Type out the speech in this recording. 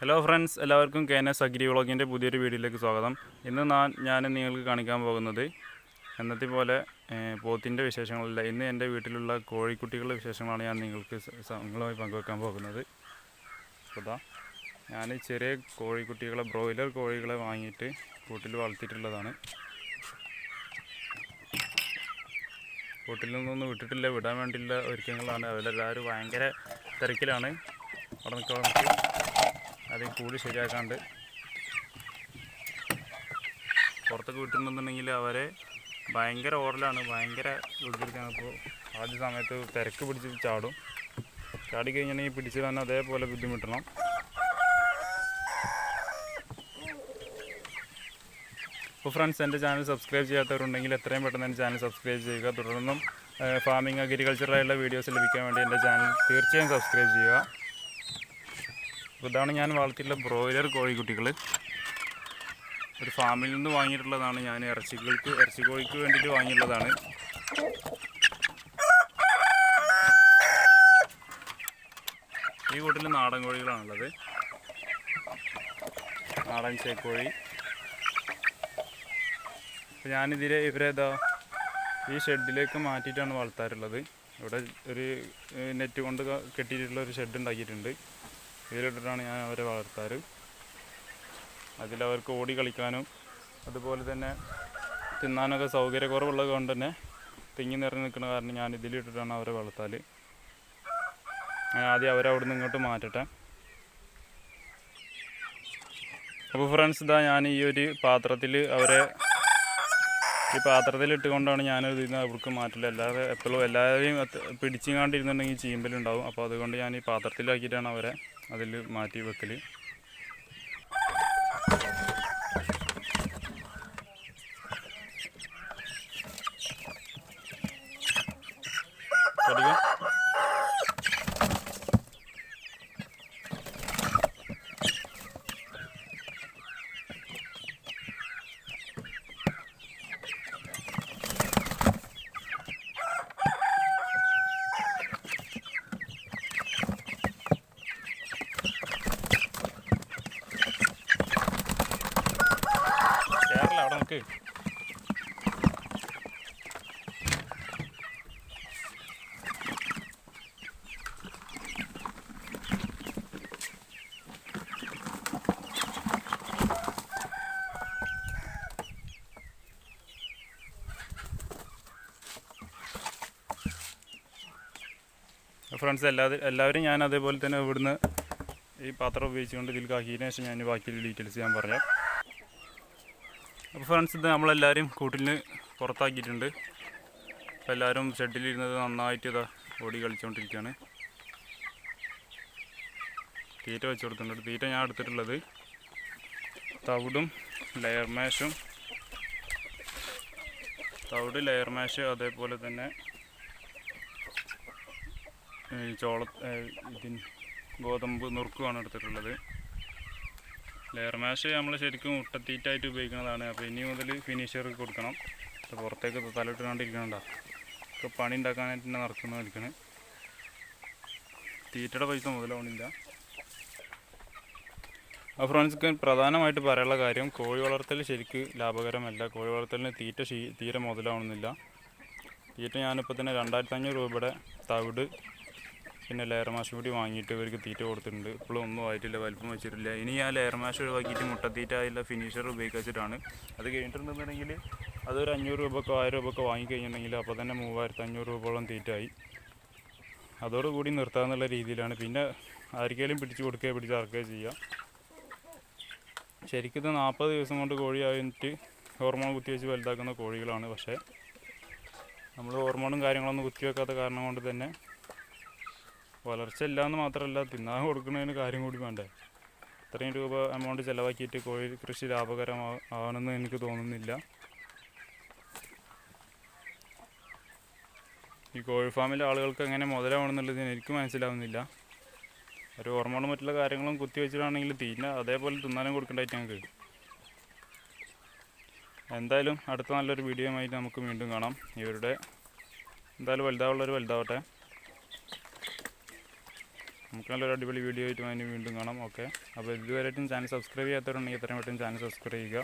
Hello friends, എല്ലാവർക്കും KNS agri വ്ളോഗിൻ്റെ പുതിയൊരു വീഡിയോയിലേക്ക് സ്വാഗതം. ഇന്ന് ഞാൻ നിങ്ങൾക്ക് കാണിക്കാൻ പോകുന്നത് എന്നത്തെ പോലെ പോത്തിൻ്റെ വിശേഷങ്ങളല്ല. ഇന്ന് എൻ്റെ വീട്ടിലുള്ള കോഴിക്കുട്ടികളുടെ വിശേഷങ്ങളാണ് ഞാൻ നിങ്ങളുമായി പങ്കുവെക്കാൻ പോകുന്നത്. അപ്പോൾ ഞാൻ ചെറിയ കോഴിക്കുട്ടികളെ, ബ്രോയിലർ കോഴികളെ വാങ്ങിയിട്ട് കൂട്ടിൽ വളർത്തിയിട്ടുള്ളതാണ്. കൂട്ടിൽ നിന്നൊന്നും വിട്ടിട്ടില്ല, വിടാൻ വേണ്ടിയുള്ള ഒരുക്കങ്ങളാണ്. അവരെല്ലാവരും ഭയങ്കര തിരക്കിലാണ്. അവിടെ നിൽക്കുക, അത് കൂടി ശരിയാക്കാണ്ട് പുറത്തൊക്കെ വിട്ടുന്നുണ്ടെങ്കിൽ അവരെ ഭയങ്കര ഓടലാണ്, ഭയങ്കര വിളിച്ചിരിക്കുകയാണ്. അപ്പോൾ ആദ്യ സമയത്ത് തിരക്ക് പിടിച്ച് ചാടും. ചാടിക്കഴിഞ്ഞിട്ടുണ്ടെങ്കിൽ പിടിച്ച് തന്നെ അതേപോലെ ബുദ്ധിമുട്ടണം. അപ്പോൾ ഫ്രണ്ട്സ്, എൻ്റെ ചാനൽ സബ്സ്ക്രൈബ് ചെയ്യാത്തവരുണ്ടെങ്കിൽ എത്രയും പെട്ടെന്ന് എൻ്റെ ചാനൽ സബ്സ്ക്രൈബ് ചെയ്യുക. തുടർന്നും ഫാമിംഗ് അഗ്രികൾച്ചറായുള്ള വീഡിയോസ് ലഭിക്കാൻ വേണ്ടി എൻ്റെ ചാനൽ തീർച്ചയായും സബ്സ്ക്രൈബ് ചെയ്യുക. അപ്പോൾ ഇതാണ് ഞാൻ വളർത്തിയിട്ടുള്ള ബ്രോയിലർ കോഴിക്കുട്ടികൾ. ഒരു ഫാമിൽ നിന്ന് വാങ്ങിയിട്ടുള്ളതാണ്. ഞാൻ ഇറച്ചി കോഴിക്ക് വേണ്ടിയിട്ട് വാങ്ങിയിട്ടുള്ളതാണ്. ഈ കൂട്ടിൽ നാടൻ കോഴികളാണുള്ളത്. നാടൻ ചേക്കോഴി. അപ്പോൾ ഇവരെ ഈ ഷെഡിലേക്ക് മാറ്റിയിട്ടാണ് വളർത്താറുള്ളത്. ഇവിടെ ഒരു നെറ്റ് കൊണ്ട് കെട്ടിയിട്ടുള്ള ഒരു ഷെഡ് ഉണ്ടാക്കിയിട്ടുണ്ട്. ഇതിലിട്ടിട്ടാണ് ഞാൻ അവരെ വളർത്താറ്. അതിലവർക്ക് ഓടി കളിക്കാനും അതുപോലെ തന്നെ തിന്നാനൊക്കെ സൗകര്യക്കുറവുള്ളത് കൊണ്ട് തന്നെ തിങ്ങി നിറഞ്ഞ് നിൽക്കുന്ന കാരണം ഞാൻ ഇതിലിട്ടിട്ടാണ് അവരെ വളർത്താൽ. ഞാൻ ആദ്യം അവരെ അവിടെ നിന്ന് ഇങ്ങോട്ട് മാറ്റട്ടെ. അപ്പോൾ ഫ്രണ്ട്സ്, ഞാൻ ഈ ഒരു പാത്രത്തിൽ ഇട്ടുകൊണ്ടാണ് ഞാനത് ഇന്ന് അവർക്ക് മാറ്റില്ല. അല്ലാതെ എപ്പോഴും എല്ലാവരെയും പിടിച്ചുകൊണ്ടിരുന്നുണ്ടെങ്കിൽ ചീമ്പലുണ്ടാവും. അപ്പോൾ അതുകൊണ്ട് ഞാൻ ഈ പാത്രത്തിലാക്കിയിട്ടാണ് അവരെ അതിൽ മാറ്റി വെക്കൽ. ഫ്രണ്ട്സ്, എല്ലാവരും ഞാൻ അതേപോലെ തന്നെ ഇവിടുന്ന് ഈ പാത്രം ഉപയോഗിച്ചുകൊണ്ട് ഇതിൽ കാക്കിയതിന് ശേഷം ഞാൻ ബാക്കിയുള്ള ഡീറ്റെയിൽസ് ഞാൻ പറയാം. അപ്പോൾ ഫ്രണ്ട്സ്, ഇത് നമ്മളെല്ലാവരും കൂട്ടിന് പുറത്താക്കിയിട്ടുണ്ട്. അപ്പോൾ എല്ലാവരും ഷെഡിലിരുന്നത് നന്നായിട്ട് ഓടി കളിച്ചുകൊണ്ടിരിക്കുകയാണ്. തീറ്റ വെച്ച് കൊടുത്തിട്ടുണ്ട്. തീറ്റ ഞാൻ എടുത്തിട്ടുള്ളത് തവിടും ലെയർ മാഷ് അതേപോലെ തന്നെ ഗോതമ്പ് നുറുക്കുമാണ് എടുത്തിട്ടുള്ളത്. ലെയർ മാഷ് നമ്മൾ ശരിക്കും മുട്ടത്തീറ്റായിട്ട് ഉപയോഗിക്കുന്നതാണ്. അപ്പോൾ ഇനി മുതൽ ഫിനിഷർക്ക് കൊടുക്കണം. പുറത്തേക്ക് തലയിട്ടുകൊണ്ടിരിക്കണുണ്ടോ, ഒക്കെ പണി ഉണ്ടാക്കാനായിട്ട് തന്നെ നടക്കുന്നതായിരിക്കണം. തീറ്റയുടെ പൈസ മുതലാവണില്ല. അപ്പോൾ ഫ്രണ്ട്സ്, പ്രധാനമായിട്ട് പറയാനുള്ള കാര്യം, കോഴി വളർത്തൽ ശരിക്കും ലാഭകരമല്ല. കോഴി വളർത്തലിന് തീരെ മുതലാവണമെന്നില്ല. തീറ്റ ഞാനിപ്പോൾ തന്നെ 2500 രൂപയുടെ തവിട് പിന്നെ ലെയർ മാഷ് കൂടി വാങ്ങിയിട്ട് ഇവർക്ക് തീറ്റ കൊടുത്തിട്ടുണ്ട്. ഇപ്പോഴും ഒന്നും ആയിട്ടില്ല, വലിപ്പം വെച്ചിട്ടില്ല. ഇനി ആ ലെയർ മാഷ് ഒഴിവാക്കിയിട്ട് മുട്ടത്തീറ്റ ആയുള്ള ഫിനിഷർ ഉപയോഗിച്ചിട്ടാണ്. അത് കഴിഞ്ഞിട്ടുണ്ടെന്നുണ്ടെങ്കിൽ അതൊരു 500 രൂപക്കോ 1000 രൂപക്കോ വാങ്ങിക്കഴിഞ്ഞിട്ടുണ്ടെങ്കിൽ അപ്പോൾ തന്നെ 3500 രൂപയോളം തീറ്റയായി. അതോടുകൂടി നിർത്താമെന്നുള്ള രീതിയിലാണ്. പിന്നെ ആർക്കെങ്കിലും പിടിച്ചിറക്കുകയോ ചെയ്യുക. ശരിക്കും ഇത് 40 ദിവസം കൊണ്ട് കോഴിയായിട്ട് ഹോർമോൺ കുത്തിവെച്ച് വലുതാക്കുന്ന കോഴികളാണ്. പക്ഷേ നമ്മൾ ഹോർമോണും കാര്യങ്ങളൊന്നും കുത്തിവെക്കാത്ത കാരണം കൊണ്ട് തന്നെ വളർച്ച ഇല്ലയെന്ന് മാത്രമല്ല, തിന്നാൻ കൊടുക്കുന്നതിന് കാര്യം കൂടി വേണ്ടേ. ഇത്രയും രൂപ എമൗണ്ട് ചിലവാക്കിയിട്ട് കോഴി കൃഷി ലാഭകരമാവണമെന്ന് എനിക്ക് തോന്നുന്നില്ല. ഈ കോഴി ഫാമിലെ ആളുകൾക്ക് എങ്ങനെ മുതലാവണമെന്നുള്ളത് എനിക്ക് മനസ്സിലാവുന്നില്ല. ഒരു ഹോർമോണും മറ്റുള്ള കാര്യങ്ങളും കുത്തിവെച്ചിട്ടാണെങ്കിൽ തീറ്റ അതേപോലെ തിന്നാനും കൊടുക്കേണ്ടതായിട്ട് ഞങ്ങൾക്ക്. എന്തായാലും അടുത്ത നല്ലൊരു വീഡിയോയുമായിട്ട് നമുക്ക് വീണ്ടും കാണാം. എന്തായാലും വലുതാവുള്ളവർ വലുതാവട്ടെ. നമുക്ക് നല്ലൊരു അടിപൊളി വീഡിയോ ആയിട്ട് അതിന് വീണ്ടും കാണാം. ഓക്കെ, അപ്പോൾ ഇതുവരെയായിട്ടും ചാനൽ സബ്സ്ക്രൈബ് ചെയ്യാത്തവരുണ്ടെങ്കിൽ എത്രയും പെട്ടെന്ന് ചാനൽ സബ്സ്ക്രൈബ് ചെയ്യുക.